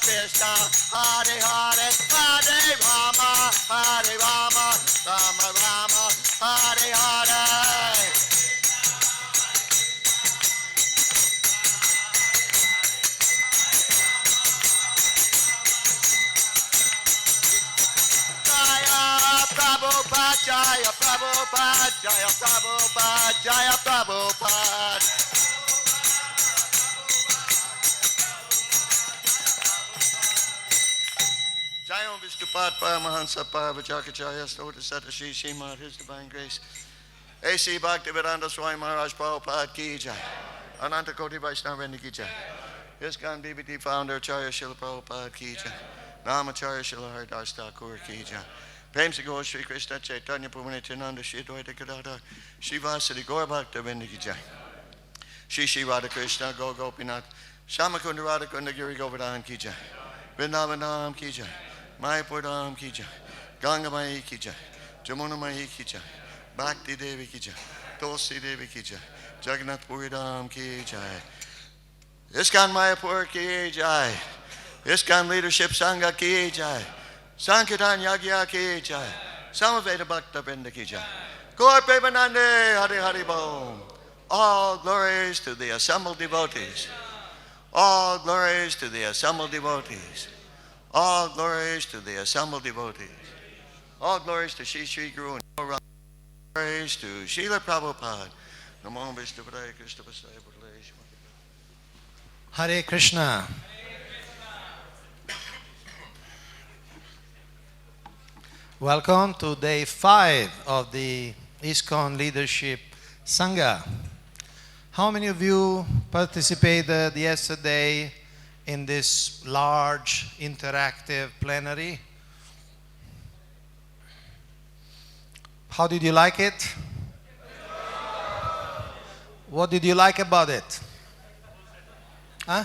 Krishna, Hare Hare, Hare Rama, Hare Rama, Rama Rama, Hare Hare. Jaya Prabhupada, Jaya Prabhupada, Jaya Prabhupada. Jaya Vishnupad Paramahansa Paravajakacharya Stota Satashi Shimad, His Divine Grace. A.C. Bhaktivedanta Swami Maharaj Prabhupada Ki Jai. Ananta Koti Vaishnavendra Ki Jai. ISKCON BBT Founder Acharya Srila Prabhupada Ki Jai. Namacharya Srila Haridas Thakur Ki Jai. Prem se Gaur Shri Krishna Chaitanya Prabhu Nityananda Shri Advaita Gadadhar Srivasadi Gaur Bhaktavinda Ki Jai. Shri Shri Radha Krishna Gaur Gopinath Shamakunda Radha Kunda Giri Govardhan Ki Jai. Vrindavan Dham Ki Jai. Mayapur Dham Ki Jai. Ganga Mai Ki Jai. Jamuna Mai Ki Jai. Bhakti Devi Ki Jai. Tulsi Devi Ki Jai. Jagannath Puri Dham Ki Jai. ISKCON Mayapur Ki Jai. ISKCON Leadership Sanga Ki Jai. Sankirtan Yagya Ki Jai. Samaveda Bhakta Vrinda Ki Jai. Gaur Premanande Hari Hari Bom. All glories to the assembled devotees. All glories to the assembled devotees. All glories to the assembled devotees. All glories to Shri Shri Guru and all glories to Srila Prabhupada. Namo Vishnu Padaya Krishna Vasaya Padaya. Hare Krishna. Welcome to day 5 of the ISKCON Leadership Sanga. How many of you participated yesterday in this large interactive plenary? How did you like it? What did you like about it? Huh?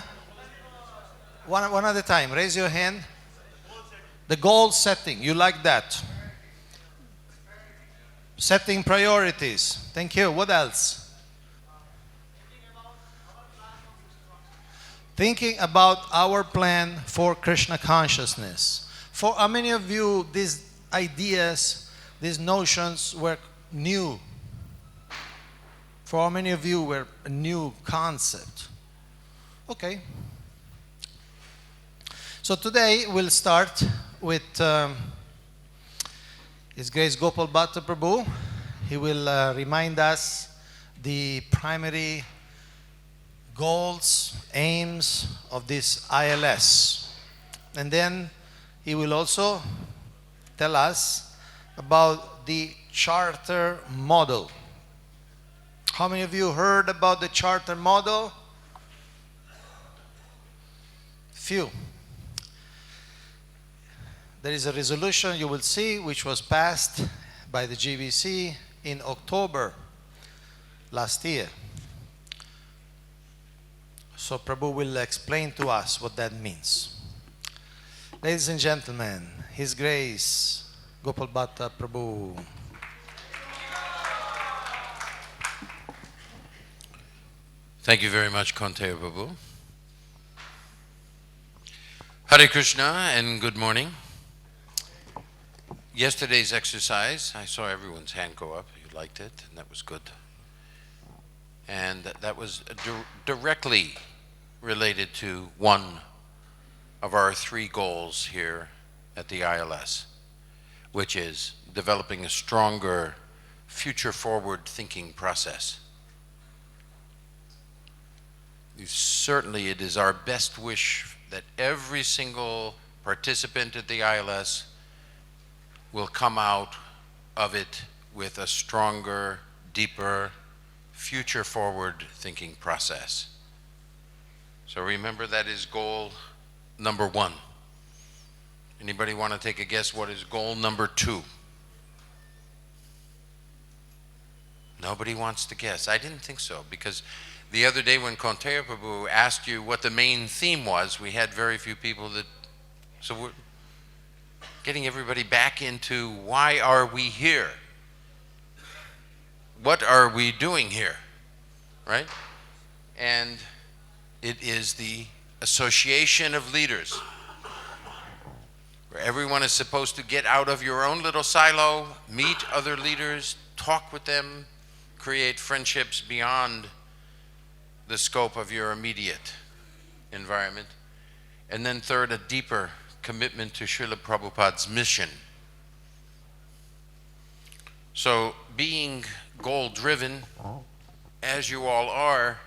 One at a time. Raise your hand. The goal setting, you like that? Setting priorities. Thank you. What else? Thinking about our plan for Krishna consciousness. For how many of you these ideas, these notions were new? For how many of you were a new concept? Okay. So today we'll start with His Grace Gopal Bhatta Prabhu. He will remind us the primary goals, aims of this ILS. And then he will also tell us about the charter model. How many of you heard about the charter model? Few. There is a resolution you will see which was passed by the GBC in October last year. So Prabhu will explain to us what that means. Ladies and gentlemen, His Grace Gopal Bhatta Prabhu. Thank you very much, Kaunteya Prabhu. Hare Krishna and good morning. Yesterday's exercise, I saw everyone's hand go up. You liked it, and that was good. And that was directly related to one of our 3 goals here at the ILS, which is developing a stronger future-forward thinking process. Certainly, it is our best wish that every single participant at the ILS will come out of it with a stronger, deeper, future-forward thinking process. So remember, that is goal number 1. Anybody want to take a guess what is goal number 2? Nobody wants to guess. I didn't think so, because the other day when Kaunteya Prabhu asked you what the main theme was, we had very few people that, so we're getting everybody back into why are we here? What are we doing here? Right? And it is the association of leaders where everyone is supposed to get out of your own little silo, meet other leaders, talk with them, create friendships beyond the scope of your immediate environment. And then third, a deeper commitment to Srila Prabhupada's mission. So being goal-driven, as you all are,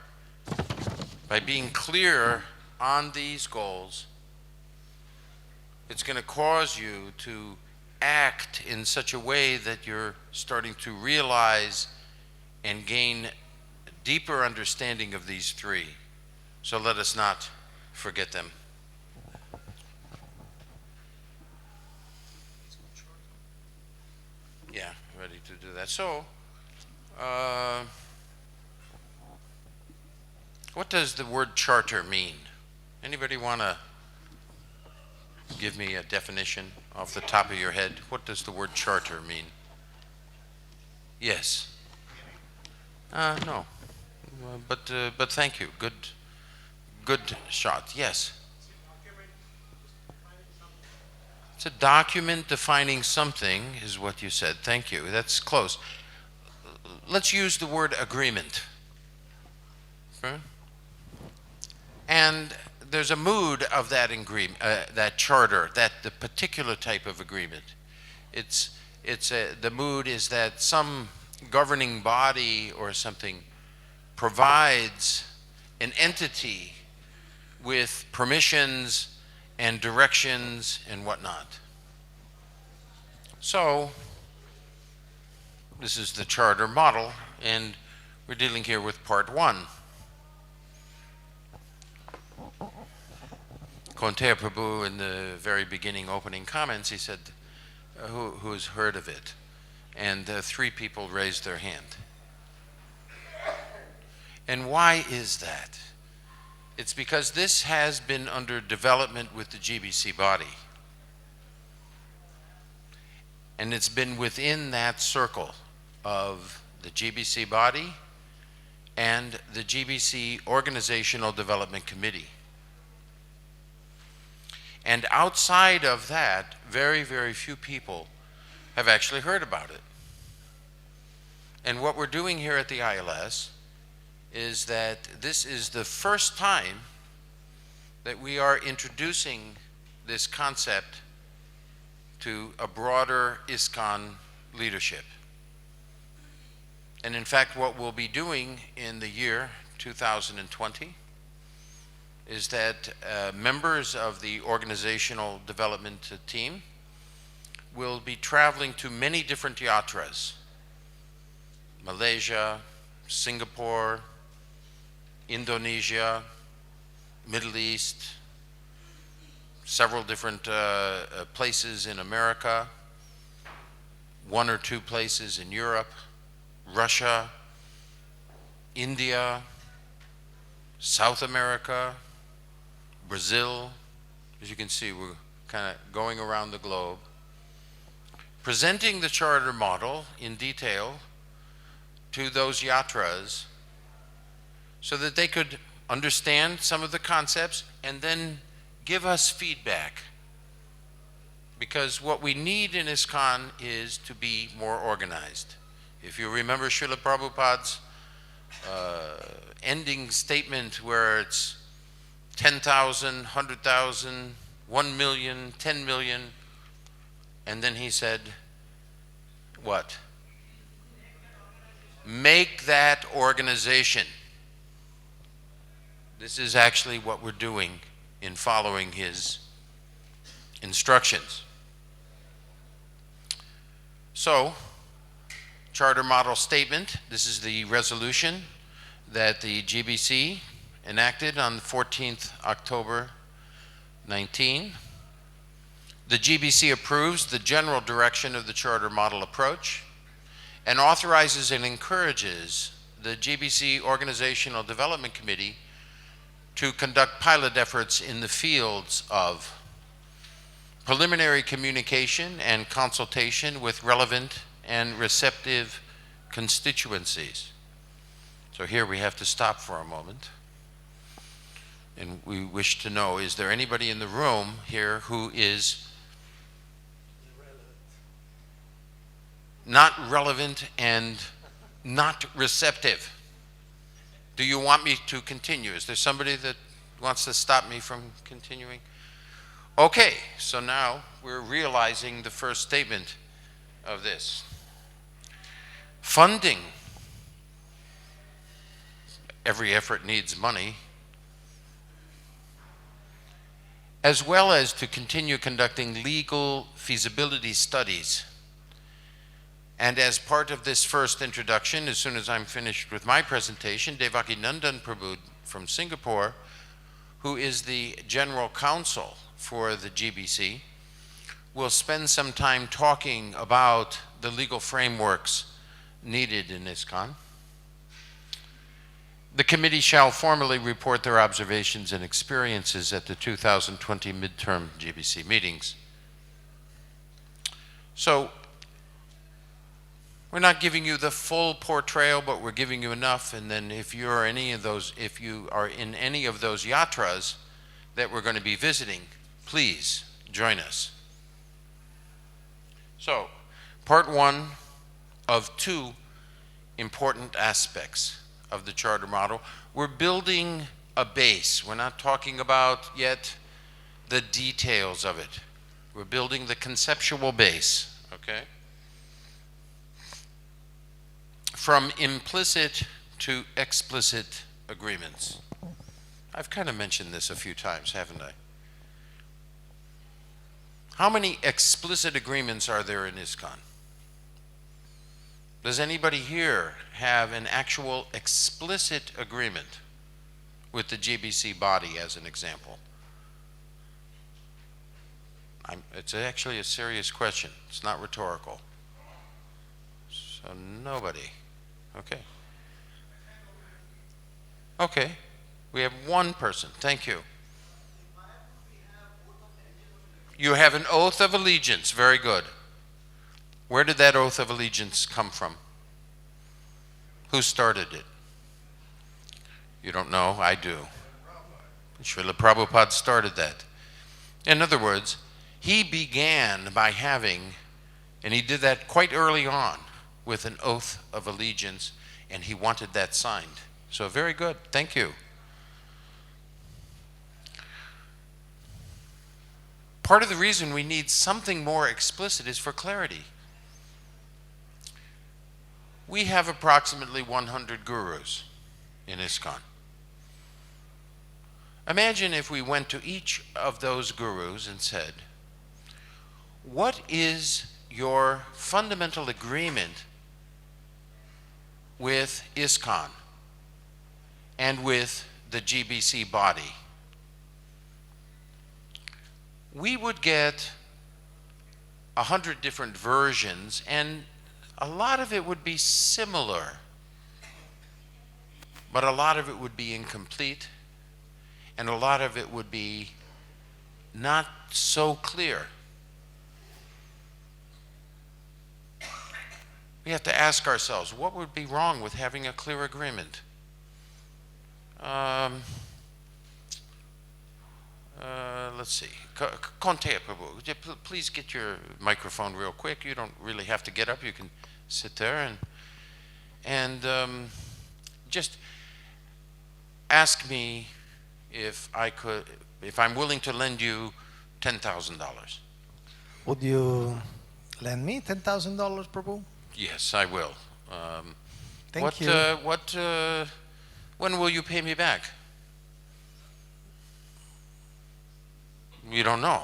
by being clear on these goals, it's going to cause you to act in such a way that you're starting to realize and gain deeper understanding of these three. So let us not forget them. Yeah, ready to do that. So, what does the word charter mean? Anybody want to give me a definition off the top of your head? What does the word charter mean? Yes. No. But thank you. Good shot. Yes. It's a document defining something, is what you said. Thank you. That's close. Let's use the word agreement. Okay? And there's a mood of that agreement, that charter, the particular type of agreement. The mood is that some governing body or something provides an entity with permissions and directions and whatnot. So, this is the charter model, and we're dealing here with part one. Kaunteya Prabhu, in the very beginning opening comments, he said, who's heard of it? And 3 people raised their hand. And why is that? It's because this has been under development with the GBC body. And it's been within that circle of the GBC body and the GBC Organizational Development Committee. And outside of that, very, very few people have actually heard about it. And what we're doing here at the ILS is that this is the first time that we are introducing this concept to a broader ISKCON leadership. And in fact, what we'll be doing in the year 2020 is that members of the organizational development team will be traveling to many different yatras: Malaysia, Singapore, Indonesia, Middle East, several different places in America, 1 or 2 places in Europe, Russia, India, South America, Brazil. As you can see, we're kind of going around the globe, presenting the charter model in detail to those yatras so that they could understand some of the concepts and then give us feedback. Because what we need in ISKCON is to be more organized. If you remember Srila Prabhupada's ending statement where it's 10,000, 100,000, 1 million, 10 million, and then he said, what? Make that organization. This is actually what we're doing in following his instructions. So, charter model statement. This is the resolution that the GBC enacted on the 14th October 19. The GBC approves the general direction of the charter model approach and authorizes and encourages the GBC Organizational Development Committee to conduct pilot efforts in the fields of preliminary communication and consultation with relevant and receptive constituencies. So here we have to stop for a moment. And we wish to know, is there anybody in the room here who is not relevant, and not receptive. Do you want me to continue? Is there somebody that wants to stop me from continuing? Okay, so now we're realizing the first statement of this. Funding. Every effort needs money, as well as to continue conducting legal feasibility studies. And as part of this first introduction, as soon as I'm finished with my presentation, Devakinandan Prabhu from Singapore, who is the General Counsel for the GBC, will spend some time talking about the legal frameworks needed in ISKCON. The committee shall formally report their observations and experiences at the 2020 midterm GBC meetings. So, we're not giving you the full portrayal, but we're giving you enough, and then if you are in any of those yatras that we're going to be visiting, please join us. So, part one of two important aspects of the charter model. We're building a base. We're not talking about yet the details of it. We're building the conceptual base, okay? From implicit to explicit agreements. I've kind of mentioned this a few times, haven't I? How many explicit agreements are there in ISKCON? Does anybody here have an actual explicit agreement with the GBC body as an example? It's actually a serious question. It's not rhetorical. So nobody. Okay. Okay. We have one person. Thank you. You have an oath of allegiance. Very good. Where did that oath of allegiance come from? Who started it? You don't know? I do. Srila Prabhupada started that. In other words, he began by having, and he did that quite early on, with an oath of allegiance, and he wanted that signed. So very good. Thank you. Part of the reason we need something more explicit is for clarity. We have approximately 100 gurus in ISKCON. Imagine if we went to each of those gurus and said, what is your fundamental agreement with ISKCON and with the GBC body? We would get 100 different versions, and a lot of it would be similar, but a lot of it would be incomplete, and a lot of it would be not so clear. We have to ask ourselves, what would be wrong with having a clear agreement? Let's see. Kaunteya prabhus, please get your microphone real quick. You don't really have to get up. You can sit there and just ask me if I'm willing to lend you $10,000. Would you lend me $10,000, Prabhu? Yes, I will. Thank you. When will you pay me back? You don't know.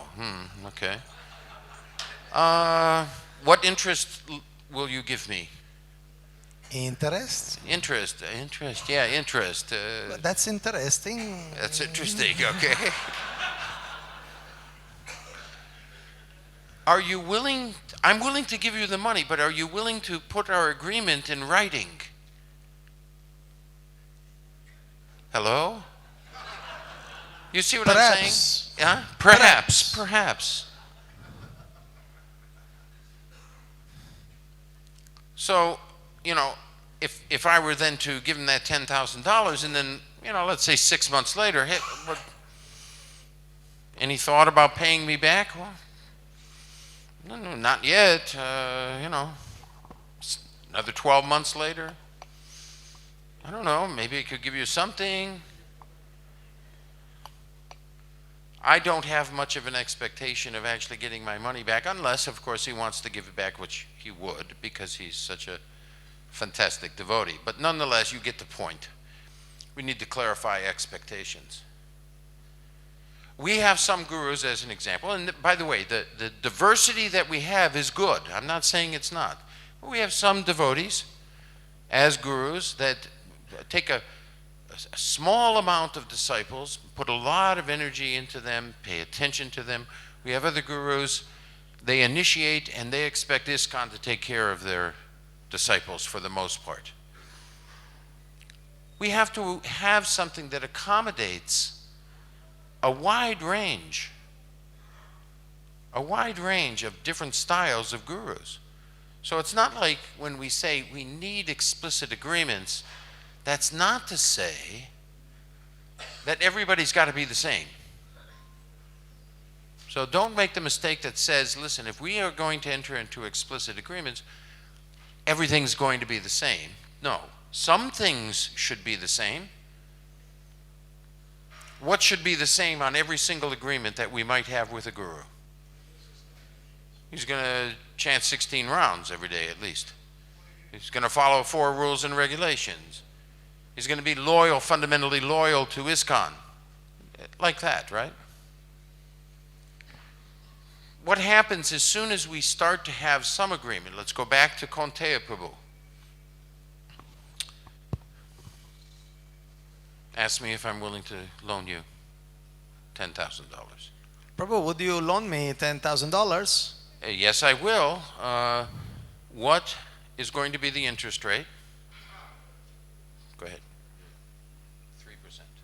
Okay. What interest will you give me? Interest? Interest, yeah, interest. That's interesting. That's interesting, okay. Are you willing, I'm willing to give you the money, but are you willing to put our agreement in writing? Hello? You see what I'm saying? Yeah? Perhaps. So, you know, if I were then to give him that $10,000 and then, you know, let's say 6 months later, hey, any thought about paying me back? Well, no, not yet, you know. Another 12 months later, I don't know, maybe it could give you something. I don't have much of an expectation of actually getting my money back, unless, of course, he wants to give it back, which he would, because he's such a fantastic devotee. But nonetheless, you get the point. We need to clarify expectations. We have some gurus, as an example, and by the way, the diversity that we have is good. I'm not saying it's not. But we have some devotees as gurus that take a small amount of disciples, put a lot of energy into them, pay attention to them. We have other gurus, they initiate and they expect ISKCON to take care of their disciples for the most part. We have to have something that accommodates a wide range of different styles of gurus. So it's not like when we say we need explicit agreements, that's not to say that everybody's got to be the same. So don't make the mistake that says, listen, if we are going to enter into explicit agreements, everything's going to be the same. No, some things should be the same. What should be the same on every single agreement that we might have with a guru? He's going to chant 16 rounds every day at least. He's going to follow 4 rules and regulations. He's going to be loyal, fundamentally loyal to ISKCON. Like that, right? What happens as soon as we start to have some agreement? Let's go back to Kaunteya Prabhu. Ask me if I'm willing to loan you $10,000. Prabhu, would you loan me $10,000? Yes, I will. What is going to be the interest rate? Go ahead.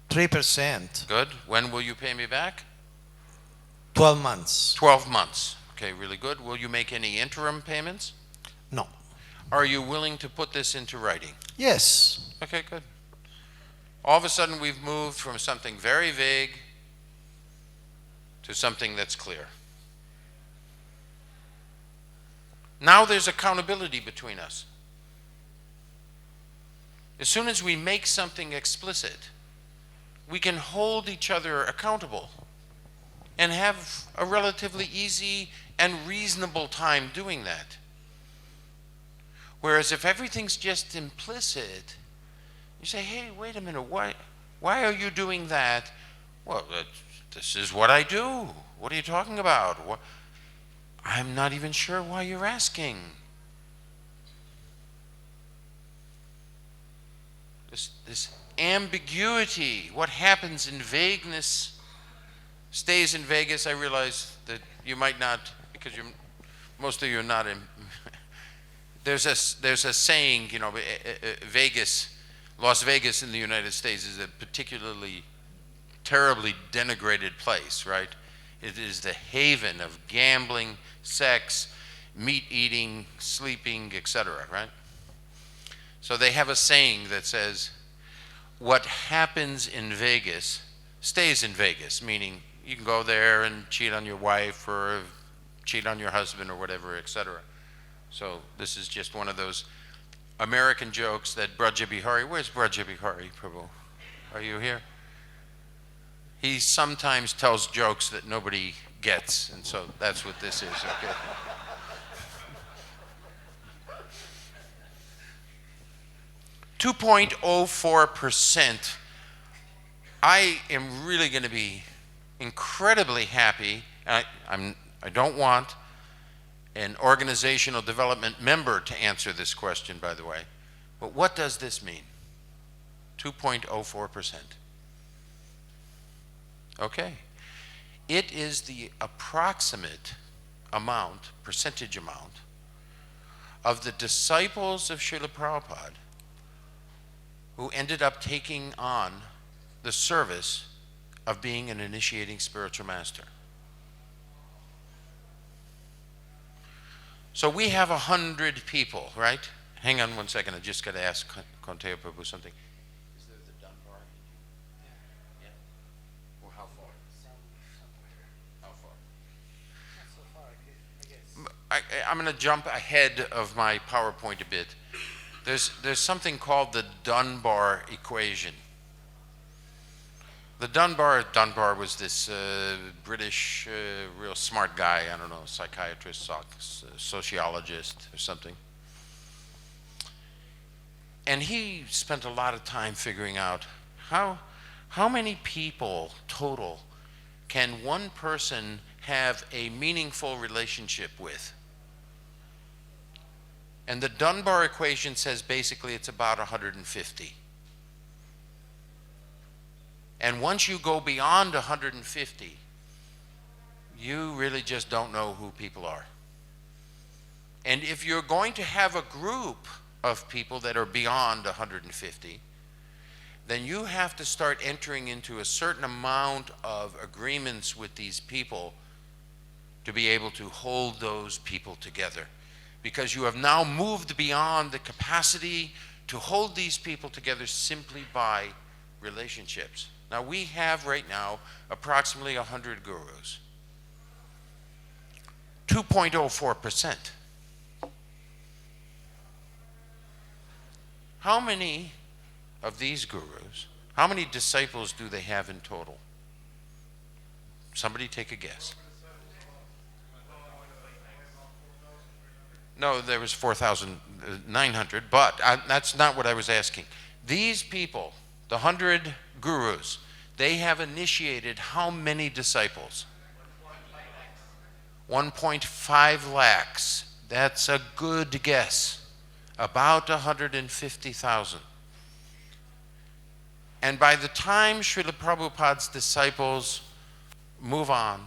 3%. 3%. Good. When will you pay me back? 12 months. 12 months. Okay, really good. Will you make any interim payments? No. Are you willing to put this into writing? Yes. Okay, good. All of a sudden we've moved from something very vague to something that's clear. Now there's accountability between us. As soon as we make something explicit, we can hold each other accountable and have a relatively easy and reasonable time doing that. Whereas if everything's just implicit, you say, hey, wait a minute, why are you doing that? Well, this is what I do. What are you talking about? I'm not even sure why you're asking. This ambiguity, what happens in vagueness stays in Vegas. I realize that you might not, because most of you are not in. There's a saying, you know, Las Vegas in the United States is a particularly terribly denigrated place, right? It is the haven of gambling, sex, meat eating, sleeping, etc., right? So they have a saying that says, what happens in Vegas stays in Vegas, meaning you can go there and cheat on your wife or cheat on your husband or whatever, etc. So this is just one of those American jokes that Braja Bihari, where's Braja Bihari, Prabhu? Are you here? He sometimes tells jokes that nobody gets, and so that's what this is, okay? $2.04%. I am really going to be incredibly happy. I don't want an organizational development member to answer this question, by the way. But what does this mean? 2.04%. Okay. It is the approximate amount, percentage amount, of the disciples of Srila Prabhupada who ended up taking on the service of being an initiating spiritual master. So we have 100 people, right? Hang on one second, I just got to ask Kaunteya Prabhu something. Is there the Dham bar? Yeah. Or how far? How far? Not so far, I guess. I'm going to jump ahead of my PowerPoint a bit. There's something called the Dunbar equation. The Dunbar was this British, real smart guy, I don't know, psychiatrist, sociologist or something. And he spent a lot of time figuring out how many people total can one person have a meaningful relationship with. And the Dunbar equation says basically it's about 150. And once you go beyond 150, you really just don't know who people are. And if you're going to have a group of people that are beyond 150, then you have to start entering into a certain amount of agreements with these people to be able to hold those people together. Because you have now moved beyond the capacity to hold these people together simply by relationships. Now, we have right now approximately 100 gurus. 2.04%. How many of these gurus, how many disciples do they have in total? Somebody take a guess. No, there was 4,900, but that's not what I was asking. These people, the 100 gurus, they have initiated how many disciples? 1.5 lakhs. That's a good guess. About 150,000. And by the time Srila Prabhupada's disciples move on,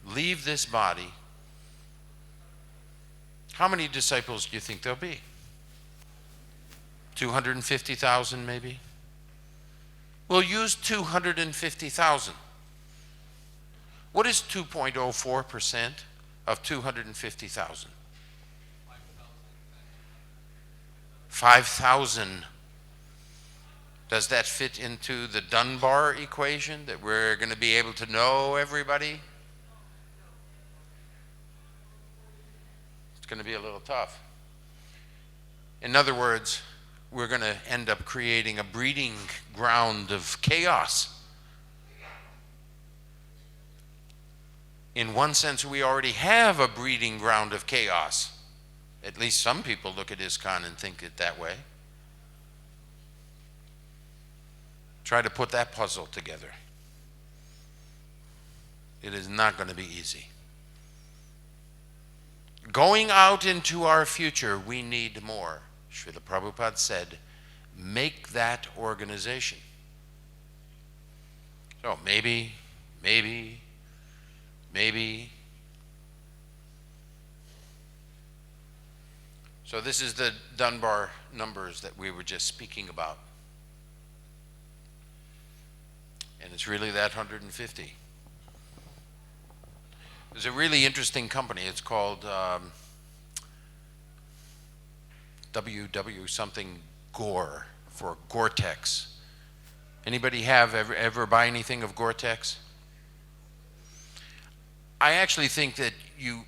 leave this body, how many disciples do you think there'll be? 250,000 maybe? We'll use 250,000. What is 2.04% of 250,000? 5,000. Does that fit into the Dunbar equation that we're going to be able to know everybody? It's going to be a little tough. In other words, we're going to end up creating a breeding ground of chaos. In one sense, we already have a breeding ground of chaos. At least some people look at ISKCON and think it that way. Try to put that puzzle together. It is not going to be easy. Going out into our future, we need more. Srila Prabhupada said, make that organization. So maybe. So this is the Dunbar numbers that we were just speaking about. And it's really that 150. There's a really interesting company. It's called WW something Gore for Gore-Tex. Anybody have ever buy anything of Gore-Tex? I actually think that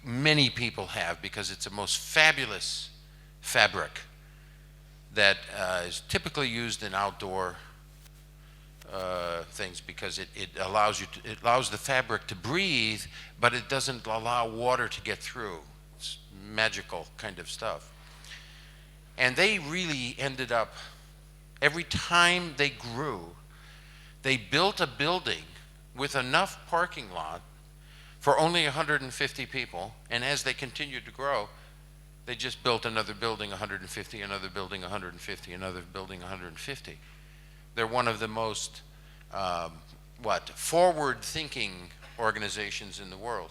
many people have, because it's the most fabulous fabric that is typically used in outdoor things, because it allows the fabric to breathe, but it doesn't allow water to get through. It's magical kind of stuff. And they really ended up, every time they grew, they built a building with enough parking lot for only 150 people, and as they continued to grow, they just built another building 150, another building 150, another building 150. They're one of the most forward-thinking organizations in the world.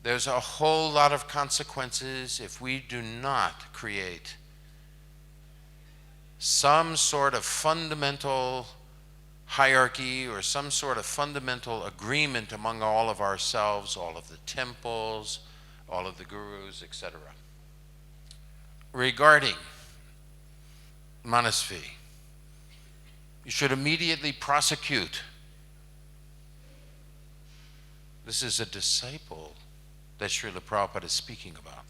There's a whole lot of consequences if we do not create some sort of fundamental hierarchy or some sort of fundamental agreement among all of ourselves, all of the temples, all of the gurus, etc. Regarding Manasvi, you should immediately prosecute. This is a disciple that Srila Prabhupada is speaking about.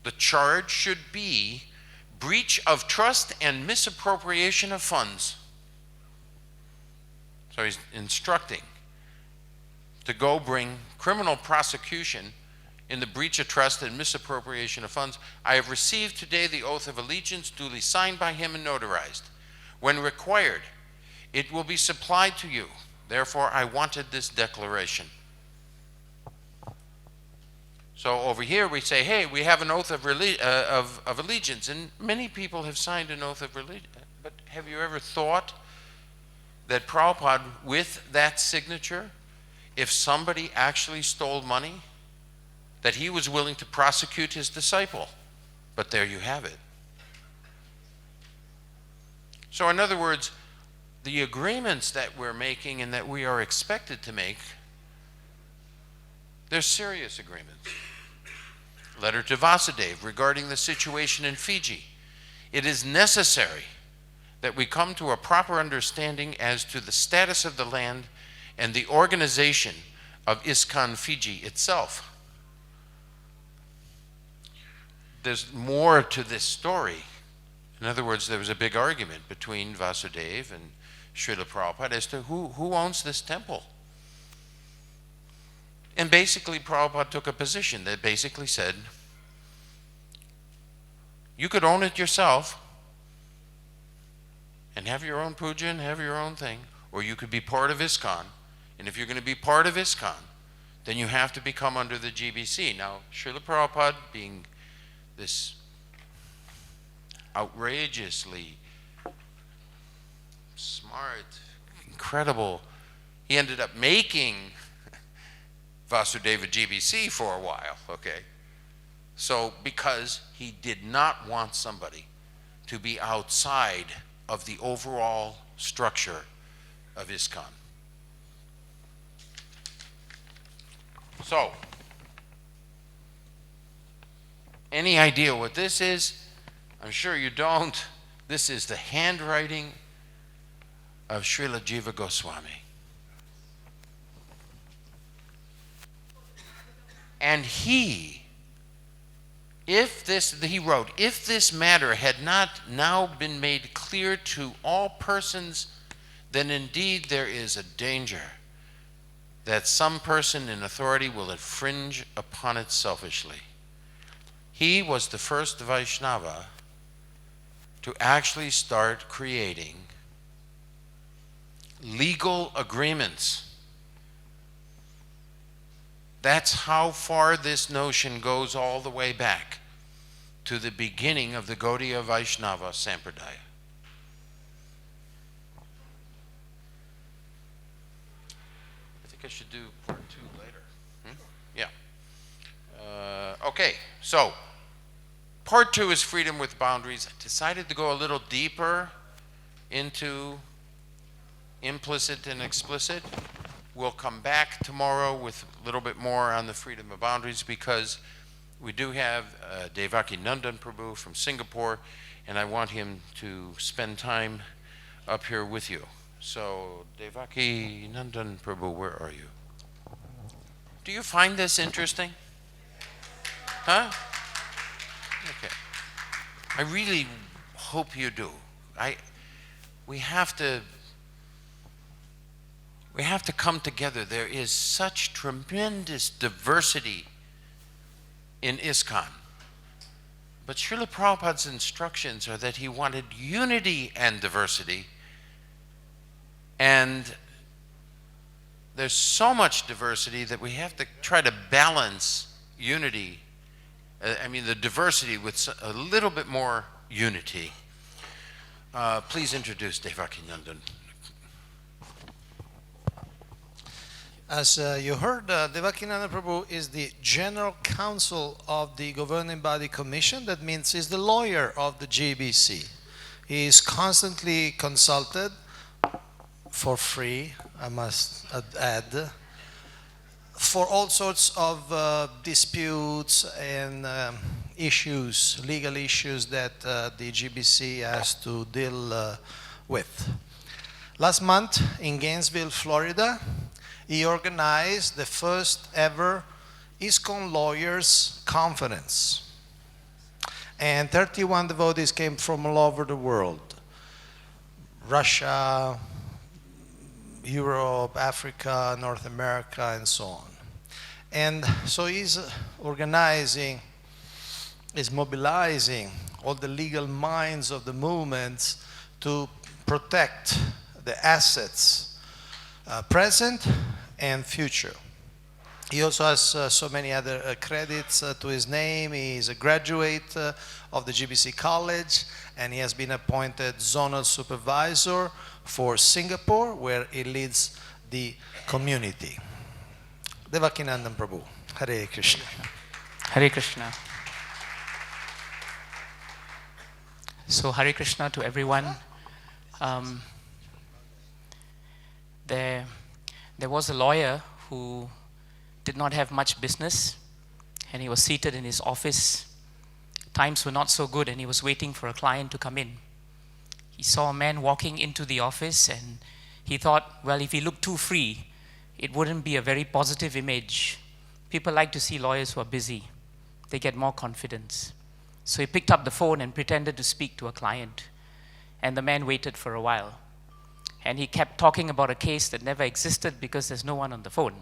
the charge should be breach of trust and misappropriation of funds. So he's instructing to go bring criminal prosecution in the breach of trust and misappropriation of funds. I have received today the oath of allegiance duly signed by him and notarized. When required, it will be supplied to you. Therefore, I wanted this declaration. So over here we say, hey, we have an oath of allegiance, and many people have signed an oath of allegiance. But have you ever thought that Prabhupada, with that signature, if somebody actually stole money, that he was willing to prosecute his disciple? But there you have it. So in other words, the agreements that we're making and that we are expected to make, they're serious agreements. Letter to Vasudev regarding the situation in Fiji. It is necessary that we come to a proper understanding as to the status of the land and the organization of ISKCON Fiji itself. There's more to this story. In other words, there was a big argument between Vasudev and Srila Prabhupada as to who owns this temple. And basically, Prabhupada took a position that basically said, you could own it yourself and have your own puja and have your own thing, or you could be part of ISKCON. And if you're going to be part of ISKCON, then you have to become under the GBC. Now, Srila Prabhupada, being this outrageously smart, incredible, he ended up making Vasudeva GBC for a while, okay? So, because he did not want somebody to be outside of the overall structure of ISKCON. So, any idea what this is? I'm sure you don't. This is the handwriting of Srila Jiva Goswami. And he wrote, if this matter had not now been made clear to all persons, then indeed there is a danger that some person in authority will infringe upon it selfishly. He was the first Vaishnava to actually start creating legal agreements. That's how far this notion goes, all the way back to the beginning of the Gaudiya Vaishnava Sampradaya. I think I should do part 2 later. Yeah. Okay, so part 2 is freedom with boundaries. I decided to go a little deeper into implicit and explicit. We'll come back tomorrow with a little bit more on the freedom of boundaries, because we do have Devaki Nandan Prabhu from Singapore, and I want him to spend time up here with you. So, Devaki Nandan Prabhu, where are you? Do you find this interesting? Huh? Okay. I really hope you do. We have to come together. There is such tremendous diversity in ISKCON. But Srila Prabhupada's instructions are that he wanted unity and diversity. And there's so much diversity that we have to try to balance unity, the diversity with a little bit more unity. Please introduce Devaki Nandan. As you heard, Devakinanda Prabhu is the General Counsel of the Governing Body Commission. That means he's the lawyer of the GBC. He is constantly consulted for free, I must add, for all sorts of disputes and issues, legal issues that the GBC has to deal with. Last month in Gainesville, Florida, he organized the first ever ISKCON Lawyers Conference. And 31 devotees came from all over the world. Russia, Europe, Africa, North America, and so on. And so he's organizing, is mobilizing all the legal minds of the movements to protect the assets, present and future. He also has so many other credits to his name. He is a graduate of the GBC College, and he has been appointed zonal supervisor for Singapore, where he leads the community. Devakinandan Prabhu, Hare Krishna. Hare Krishna. So Hare Krishna to everyone. There was a lawyer who did not have much business, and he was seated in his office. Times were not so good, and he was waiting for a client to come in. He saw a man walking into the office, and he thought, well, if he looked too free, it wouldn't be a very positive image. People like to see lawyers who are busy. They get more confidence. So he picked up the phone and pretended to speak to a client. And the man waited for a while. And he kept talking about a case that never existed because there's no one on the phone.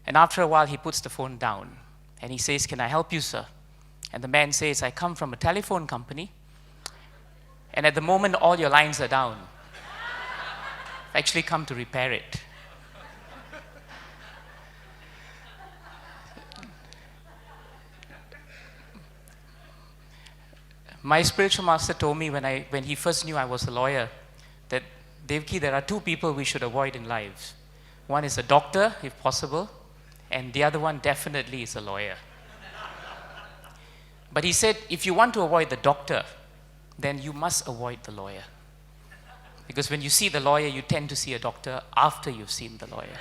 And after a while, he puts the phone down. And he says, "Can I help you, sir?" And the man says, "I come from a telephone company. And at the moment, all your lines are down. I've actually come to repair it." My spiritual master told me when he first knew I was a lawyer that, "Devki, there are two people we should avoid in life. One is a doctor, if possible, and the other one definitely is a lawyer." But he said, if you want to avoid the doctor, then you must avoid the lawyer. Because when you see the lawyer, you tend to see a doctor after you've seen the lawyer.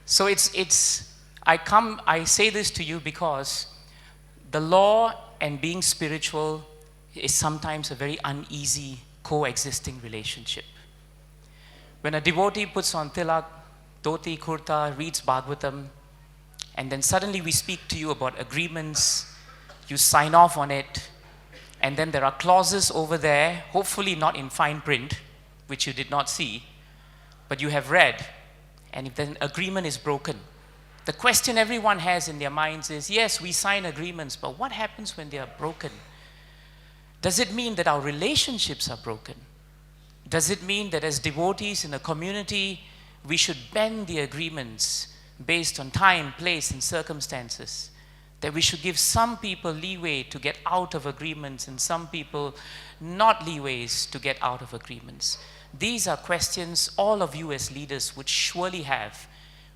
So I say this to you because the law and being spiritual is sometimes a very uneasy coexisting relationship. When a devotee puts on tilak, dhoti, kurta, reads Bhagavatam, and then suddenly we speak to you about agreements, you sign off on it, and then there are clauses over there, hopefully not in fine print, which you did not see, but you have read, and if the agreement is broken, the question everyone has in their minds is, yes, we sign agreements, but what happens when they are broken? Does it mean that our relationships are broken? Does it mean that as devotees in a community, we should bend the agreements based on time, place, and circumstances? That we should give some people leeway to get out of agreements and some people not leeways to get out of agreements? These are questions all of you as leaders would surely have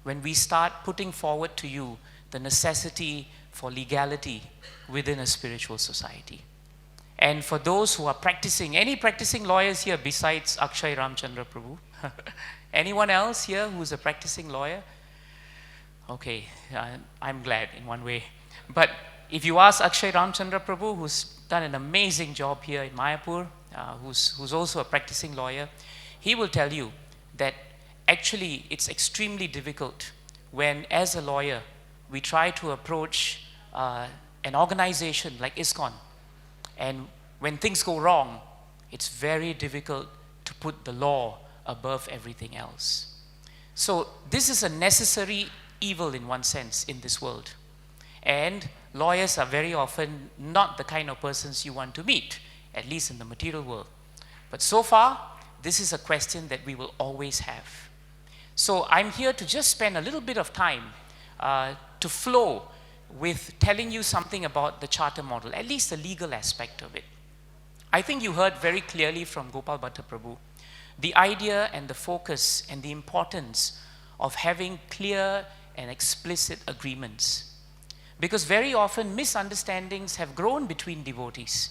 when we start putting forward to you the necessity for legality within a spiritual society. And for those who are practicing, any practicing lawyers here besides Akshay Ramchandra Prabhu? Anyone else here who's a practicing lawyer? Okay, I'm glad in one way. But if you ask Akshay Ramchandra Prabhu, who's done an amazing job here in Mayapur, who's also a practicing lawyer, he will tell you that actually it's extremely difficult when, as a lawyer, we try to approach an organization like ISKCON. And when things go wrong, it's very difficult to put the law above everything else. So this is a necessary evil in one sense in this world. And lawyers are very often not the kind of persons you want to meet, at least in the material world. But so far, this is a question that we will always have. So I'm here to just spend a little bit of time to flow with telling you something about the charter model, at least the legal aspect of it. I think you heard very clearly from Gopal Bhatta Prabhu the idea and the focus and the importance of having clear and explicit agreements. Because very often misunderstandings have grown between devotees,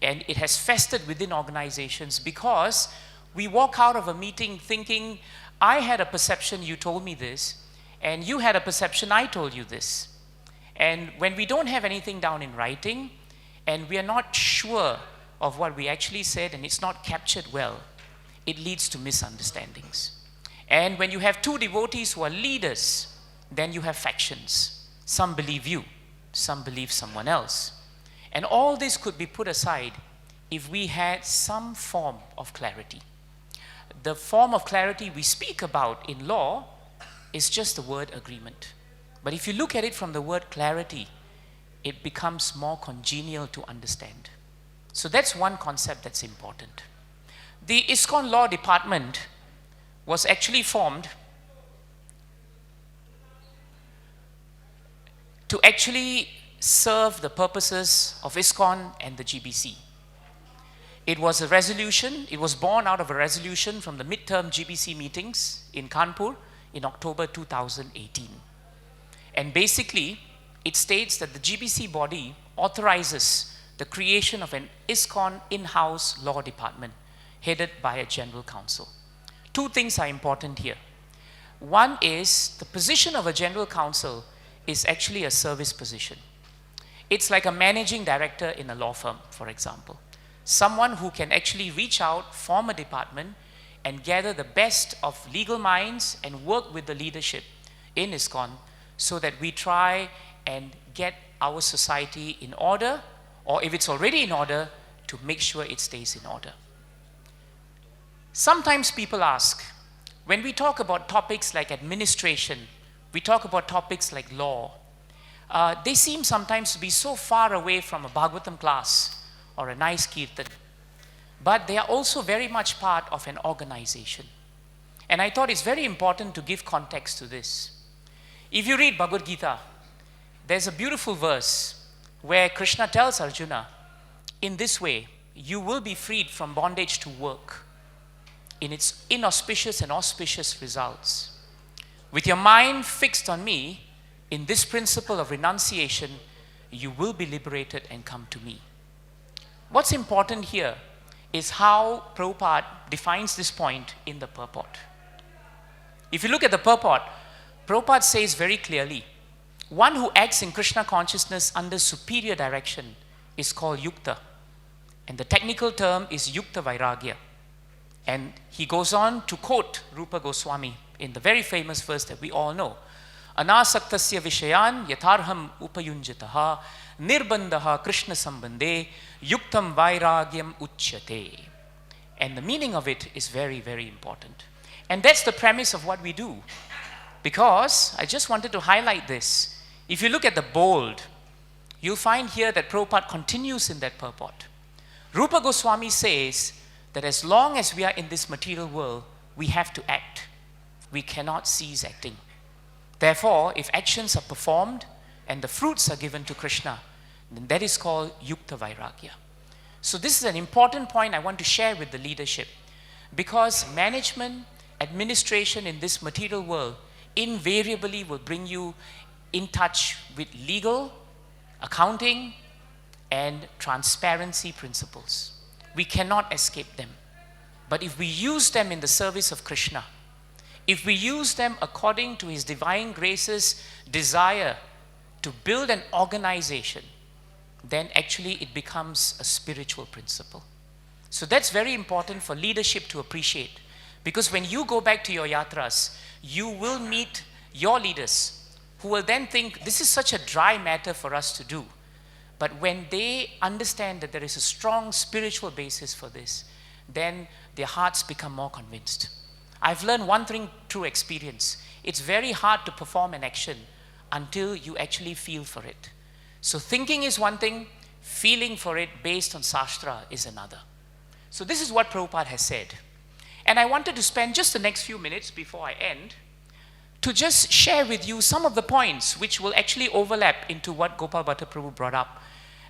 and it has festered within organizations because we walk out of a meeting thinking, I had a perception, you told me this, and you had a perception, I told you this. And when we don't have anything down in writing, and we are not sure of what we actually said, and it's not captured well, it leads to misunderstandings. And when you have two devotees who are leaders, then you have factions. Some believe you, some believe someone else. And all this could be put aside if we had some form of clarity. The form of clarity we speak about in law is just the word agreement. But if you look at it from the word clarity, it becomes more congenial to understand. So that's one concept that's important. The ISKCON Law Department was actually formed to actually serve the purposes of ISKCON and the GBC. It was a resolution, it was born out of a resolution from the midterm GBC meetings in Kanpur in October 2018. And basically, it states that the GBC body authorizes the creation of an ISKCON in-house law department headed by a general counsel. Two things are important here. One is the position of a general counsel is actually a service position. It's like a managing director in a law firm, for example. Someone who can actually reach out, form a department, and gather the best of legal minds and work with the leadership in ISKCON so that we try and get our society in order, or if it's already in order, to make sure it stays in order. Sometimes people ask, when we talk about topics like administration, we talk about topics like law, they seem sometimes to be so far away from a Bhagavatam class or a nice kirtan, but they are also very much part of an organization. And I thought it's very important to give context to this. If you read Bhagavad Gita, there's a beautiful verse where Krishna tells Arjuna, in this way, you will be freed from bondage to work in its inauspicious and auspicious results. With your mind fixed on me, in this principle of renunciation, you will be liberated and come to me. What's important here is how Prabhupada defines this point in the purport. If you look at the purport, Prabhupada says very clearly, one who acts in Krishna consciousness under superior direction is called Yukta. And the technical term is Yukta Vairagya. And he goes on to quote Rupa Goswami in the very famous verse that we all know. Anasaktasya vishayan yatharham upayunjataha nirbandaha Krishna sambande yuktam vairagyam uchyate. And the meaning of it is very, very important. And that's the premise of what we do. Because I just wanted to highlight this. If you look at the bold, you'll find here that Prabhupada continues in that purport. Rupa Goswami says that as long as we are in this material world, we have to act. We cannot cease acting. Therefore, if actions are performed and the fruits are given to Krishna, then that is called Yukta Vairagya. So this is an important point I want to share with the leadership, because management, administration in this material world invariably will bring you in touch with legal, accounting, and transparency principles. We cannot escape them. But if we use them in the service of Krishna, if we use them according to His divine grace's desire to build an organization, then actually it becomes a spiritual principle. So that's very important for leadership to appreciate. Because when you go back to your yatras, you will meet your leaders who will then think, this is such a dry matter for us to do. But when they understand that there is a strong spiritual basis for this, then their hearts become more convinced. I've learned one thing through experience. It's very hard to perform an action until you actually feel for it. So thinking is one thing, feeling for it based on Shastra is another. So this is what Prabhupada has said. And I wanted to spend just the next few minutes before I end to just share with you some of the points which will actually overlap into what Gopal Bhatta Prabhu brought up,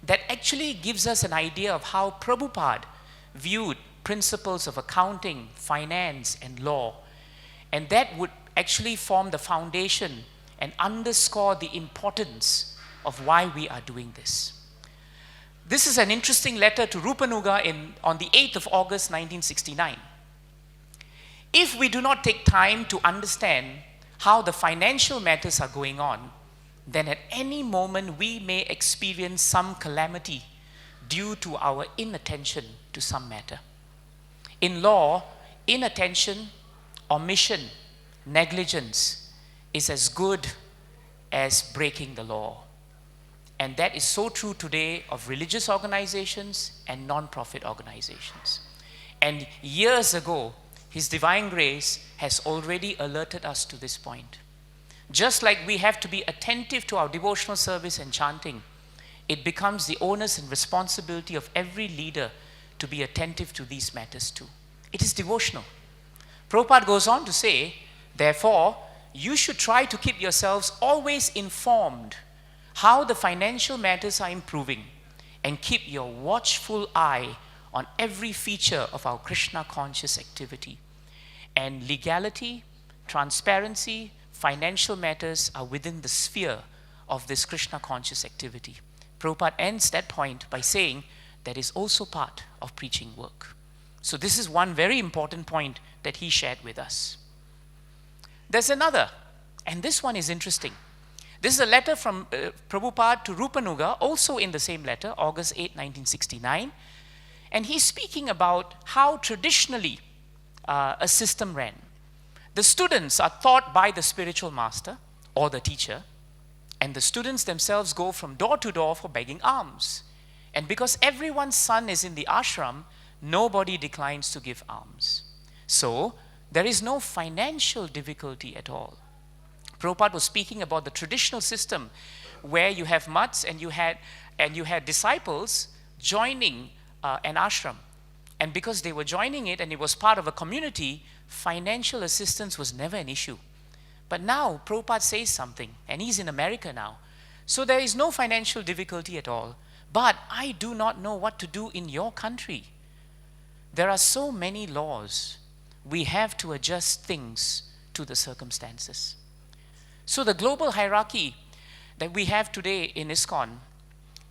that actually gives us an idea of how Prabhupada viewed principles of accounting, finance, and law. And that would actually form the foundation and underscore the importance of why we are doing this. This is an interesting letter to Rupanuga on the 8th of August 1969. If we do not take time to understand how the financial matters are going on, then at any moment we may experience some calamity due to our inattention to some matter. In law, inattention, omission, negligence is as good as breaking the law. And that is so true today of religious organizations and non-profit organizations. And years ago, His divine grace has already alerted us to this point. Just like we have to be attentive to our devotional service and chanting, it becomes the onus and responsibility of every leader to be attentive to these matters too. It is devotional. Prabhupada goes on to say, therefore, you should try to keep yourselves always informed how the financial matters are improving, and keep your watchful eye on every feature of our Krishna conscious activity. And legality, transparency, financial matters are within the sphere of this Krishna conscious activity. Prabhupada ends that point by saying that is also part of preaching work. So this is one very important point that he shared with us. There's another, and this one is interesting. This is a letter from Prabhupada to Rupanuga, also in the same letter, August 8, 1969. And he's speaking about how traditionally a system ran. The students are taught by the spiritual master or the teacher, and the students themselves go from door to door for begging alms. And because everyone's son is in the ashram, nobody declines to give alms. So there is no financial difficulty at all. Prabhupada was speaking about the traditional system where you have mutts and you had disciples joining an ashram. And because they were joining it and it was part of a community, financial assistance was never an issue. But now Prabhupada says something, and he's in America now. So there is no financial difficulty at all. But I do not know what to do in your country. There are so many laws. We have to adjust things to the circumstances. So the global hierarchy that we have today in ISKCON,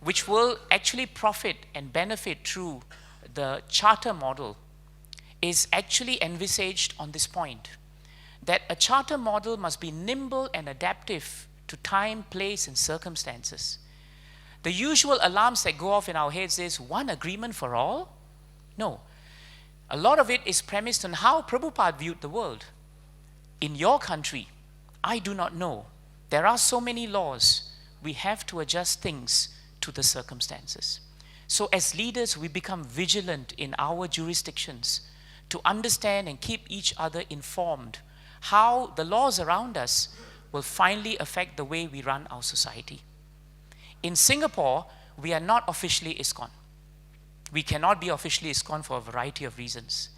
which will actually profit and benefit through the charter model, is actually envisaged on this point, that a charter model must be nimble and adaptive to time, place, and circumstances. The usual alarms that go off in our heads is one agreement for all? No. A lot of it is premised on how Prabhupada viewed the world. In your country, I do not know. There are so many laws. We have to adjust things to the circumstances. So as leaders, we become vigilant in our jurisdictions to understand and keep each other informed how the laws around us will finally affect the way we run our society. In Singapore, we are not officially ISKCON. We cannot be officially ISKCON for a variety of reasons.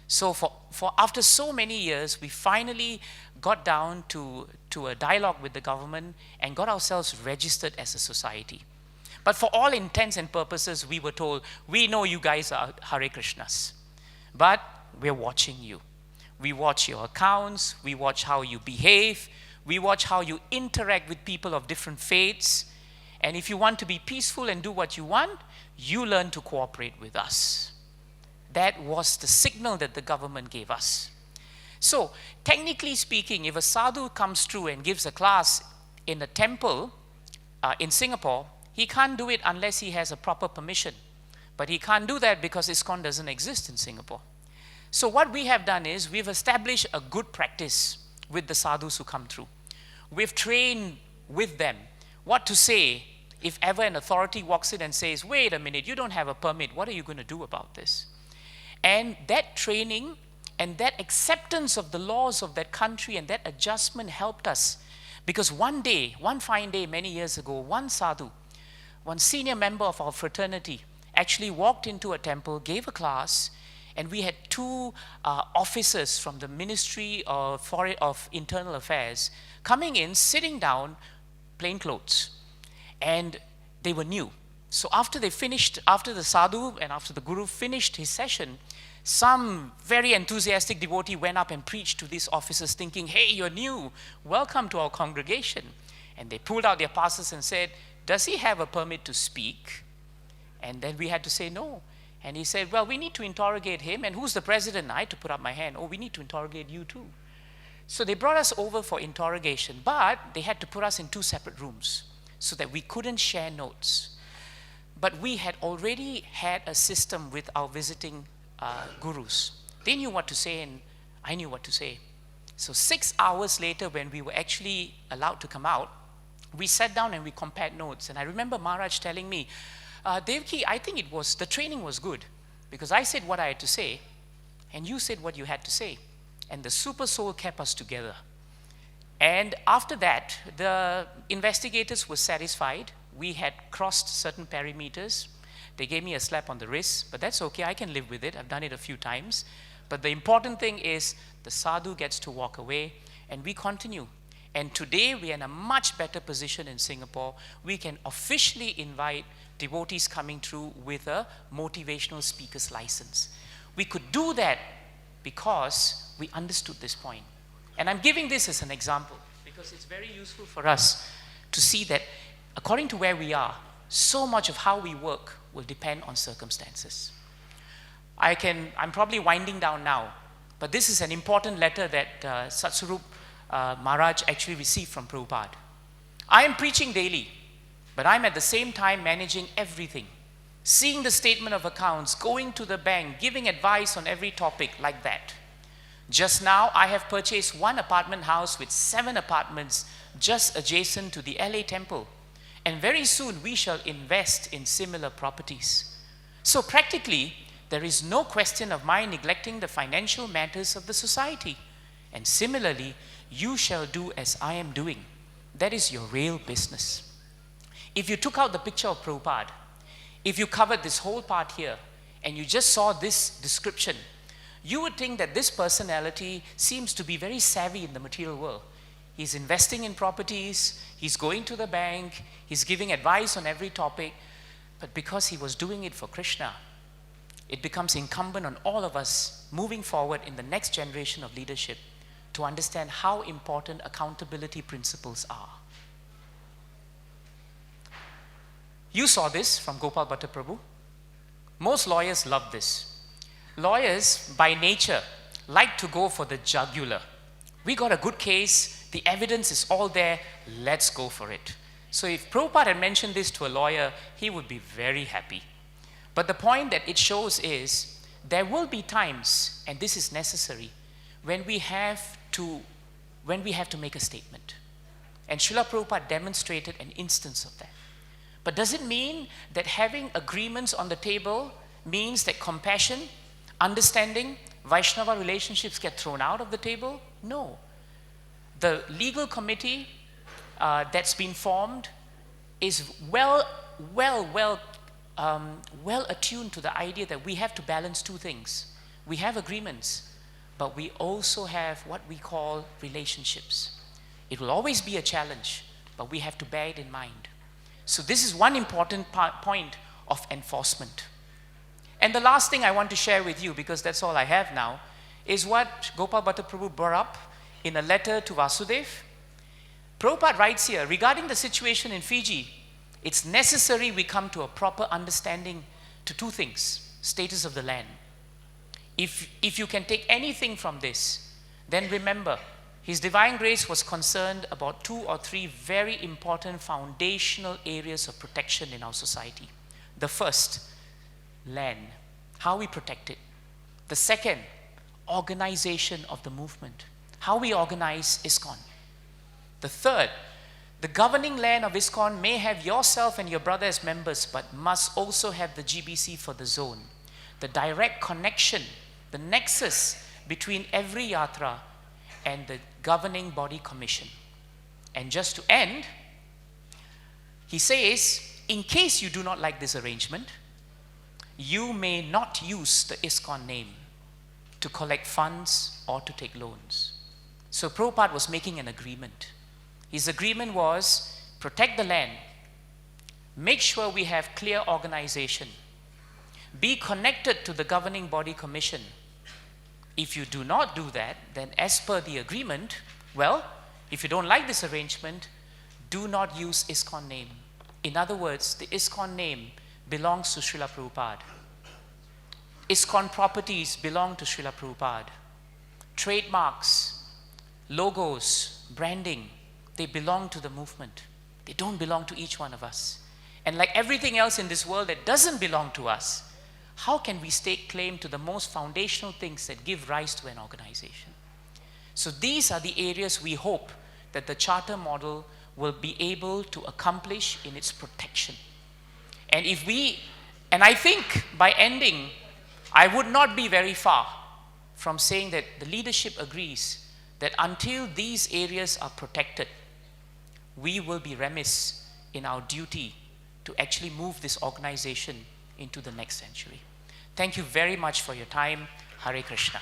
So for after so many years, we finally got down to a dialogue with the government and got ourselves registered as a society. But for all intents and purposes, we were told, we know you guys are Hare Krishnas, but we're watching you. We watch your accounts, we watch how you behave, we watch how you interact with people of different faiths, and if you want to be peaceful and do what you want, you learn to cooperate with us. That was the signal that the government gave us. So, technically speaking, if a sadhu comes through and gives a class in a temple in Singapore, he can't do it unless he has a proper permission. But he can't do that because ISKCON doesn't exist in Singapore. So what we have done is we've established a good practice with the sadhus who come through. We've trained with them what to say if ever an authority walks in and says, wait a minute, you don't have a permit, what are you going to do about this? And that training and that acceptance of the laws of that country and that adjustment helped us. Because one day, one fine day many years ago, one sadhu, one senior member of our fraternity actually walked into a temple, gave a class, and we had two officers from the Ministry of Internal Affairs coming in, sitting down, plain clothes. And they were new. So after the sadhu and after the guru finished his session, some very enthusiastic devotee went up and preached to these officers thinking, hey, you're new, welcome to our congregation. And they pulled out their passes and said, does he have a permit to speak? And then we had to say no. And he said, well, we need to interrogate him. And who's the president? I had to put up my hand. Oh, we need to interrogate you too. So they brought us over for interrogation, but they had to put us in two separate rooms so that we couldn't share notes. But we had already had a system with our visiting gurus. They knew what to say and I knew what to say. So 6 hours later, when we were actually allowed to come out, we sat down and we compared notes. And I remember Maharaj telling me, Devki, I think the training was good, because I said what I had to say, and you said what you had to say. And the super soul kept us together. And after that, the investigators were satisfied. We had crossed certain perimeters. They gave me a slap on the wrist, but that's okay, I can live with it. I've done it a few times. But the important thing is the sadhu gets to walk away, and we continue. And today we are in a much better position in Singapore. We can officially invite devotees coming through with a motivational speaker's license. We could do that because we understood this point. And I'm giving this as an example because it's very useful for us to see that according to where we are, so much of how we work will depend on circumstances. I'm probably winding down now, but this is an important letter that Satsarup Maharaj actually received from Prabhupada. I am preaching daily, but I'm at the same time managing everything. Seeing the statement of accounts, going to the bank, giving advice on every topic like that. Just now, I have purchased one apartment house with 7 apartments just adjacent to the LA temple. And very soon, we shall invest in similar properties. So practically, there is no question of my neglecting the financial matters of the society. And similarly, you shall do as I am doing. That is your real business. If you took out the picture of Prabhupada, if you covered this whole part here, and you just saw this description, you would think that this personality seems to be very savvy in the material world. He's investing in properties, he's going to the bank, he's giving advice on every topic, but because he was doing it for Krishna, it becomes incumbent on all of us moving forward in the next generation of leadership to understand how important accountability principles are. You saw this from Gopal Bhatta Prabhu. Most lawyers love this. Lawyers, by nature, like to go for the jugular. We got a good case, the evidence is all there, let's go for it. So if Prabhupada had mentioned this to a lawyer, he would be very happy. But the point that it shows is, there will be times, and this is necessary, when we have to make a statement. And Srila Prabhupada demonstrated an instance of that. But does it mean that having agreements on the table means that compassion, understanding, Vaishnava relationships get thrown out of the table? No. The legal committee that's been formed is well attuned to the idea that we have to balance two things. We have agreements, but we also have what we call relationships. It will always be a challenge, but we have to bear it in mind. So this is one important point of enforcement. And the last thing I want to share with you, because that's all I have now, is what Gopal Bhatta Prabhu brought up in a letter to Vasudev. Prabhupada writes here, regarding the situation in Fiji, it's necessary we come to a proper understanding to two things: status of the land. If you can take anything from this, then remember, His Divine Grace was concerned about 2 or 3 very important foundational areas of protection in our society. The first, land, how we protect it. The second, organization of the movement, how we organize ISKCON. The third, the governing land of ISKCON may have yourself and your brother as members, but must also have the GBC for the zone. The direct connection, the nexus between every yatra and the governing body commission. And just to end, he says, in case you do not like this arrangement, you may not use the ISKCON name to collect funds or to take loans. So Prabhupada was making an agreement. His agreement was, protect the land, make sure we have clear organization, be connected to the governing body commission. If you do not do that, then as per the agreement, well, if you don't like this arrangement, do not use ISKCON name. In other words, the ISKCON name belongs to Srila Prabhupada. ISKCON properties belong to Srila Prabhupada. Trademarks, logos, branding, they belong to the movement. They don't belong to each one of us. And like everything else in this world that doesn't belong to us, how can we stake claim to the most foundational things that give rise to an organization? So these are the areas we hope that the charter model will be able to accomplish in its protection. And I think by ending, I would not be very far from saying that the leadership agrees that until these areas are protected, we will be remiss in our duty to actually move this organization into the next century. Thank you very much for your time. Hare Krishna.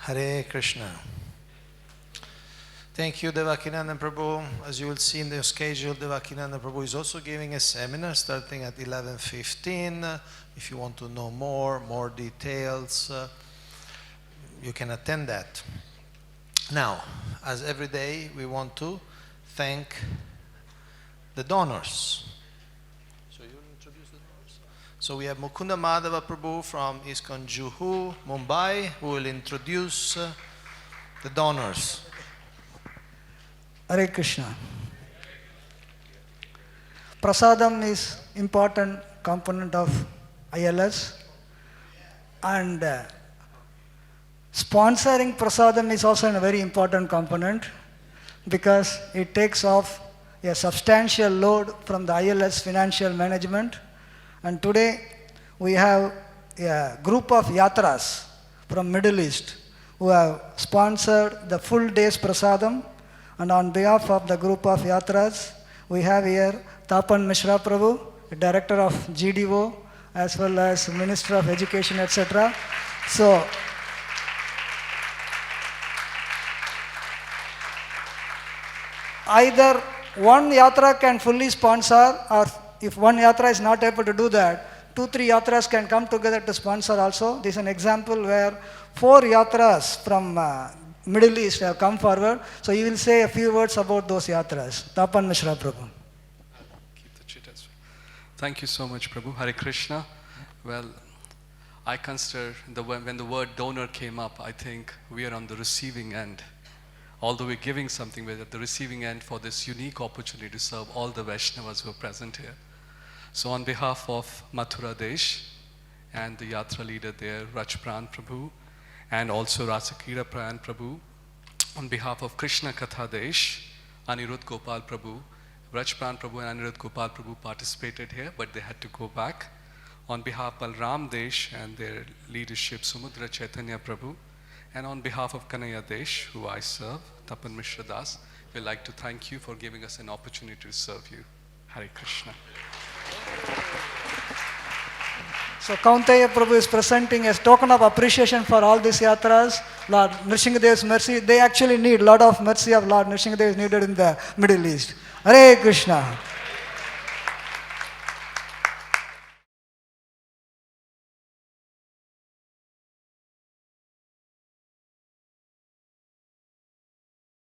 Hare Krishna. Thank you, Devakinanda Prabhu. As you will see in the schedule, Devakinanda Prabhu is also giving a seminar starting at 11:15. If you want to know more details, you can attend that. Now, as every day, we want to thank the donors. So you will introduce the donors. So we have Mukunda Madhava Prabhu from ISKCON Juhu, Mumbai, who will introduce the donors. Hare Krishna. Prasadam is important component of ILS, and sponsoring Prasadam is also a very important component because it takes off a substantial load from the ILS financial management. And today we have a group of yatras from Middle East who have sponsored the full day's Prasadam. And on behalf of the group of yatras, we have here Tapan Mishra Prabhu, Director of GDO, as well as Minister of Education, etc. So, either one yatra can fully sponsor, or if one yatra is not able to do that, 2-3 yatras can come together to sponsor also. This is an example where 4 yatras from Middle East have come forward. So you will say a few words about those yatras. Tapan Mishra Prabhu. Keep the chit-chats. Thank you so much, Prabhu. Hare Krishna. Well, I consider when the word donor came up, I think we are on the receiving end. Although we're giving something, we're at the receiving end for this unique opportunity to serve all the Vaishnavas who are present here. So on behalf of Mathura Desh and the Yatra leader there, Rajpran Prabhu, and also Rasakira Prayan Prabhu, on behalf of Krishna Katha Desh, Anirudh Gopal Prabhu, Rajpran Prabhu and Anirudh Gopal Prabhu participated here, but they had to go back. On behalf of Balram Desh and their leadership, Sumudra Chaitanya Prabhu, and on behalf of Kanaya Desh, who I serve, Tapan Mishra Das, we'd like to thank you for giving us an opportunity to serve you. Hare Krishna. So Kaunteya Prabhu is presenting as token of appreciation for all these yatras. Lord Nrsimhadev's mercy, they actually need a lot of mercy of Lord Nrsimhadev is needed in the Middle East. Hare Krishna.